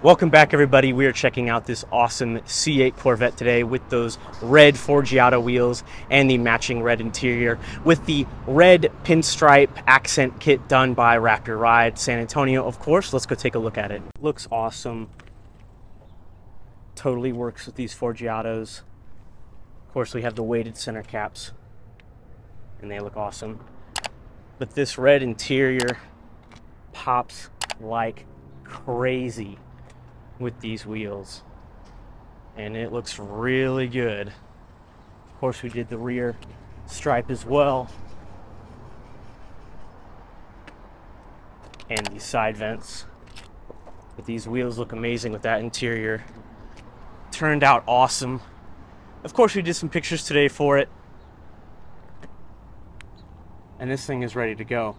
Welcome back, everybody. We are checking out this awesome C8 Corvette today with those red Forgiato wheels and the matching red interior with the red pinstripe accent kit done by Raptor Ride San Antonio. Of course, let's go take a look at it. Looks awesome. Totally works with these Forgiatos. Of course, we have the weighted center caps and they look awesome. But this red interior pops like crazy with these wheels, and it looks really good. Of course, we did the rear stripe as well, and these side vents. But these wheels look amazing with that interior. Turned out awesome. Of course, we did some pictures today for it, and this thing is ready to go.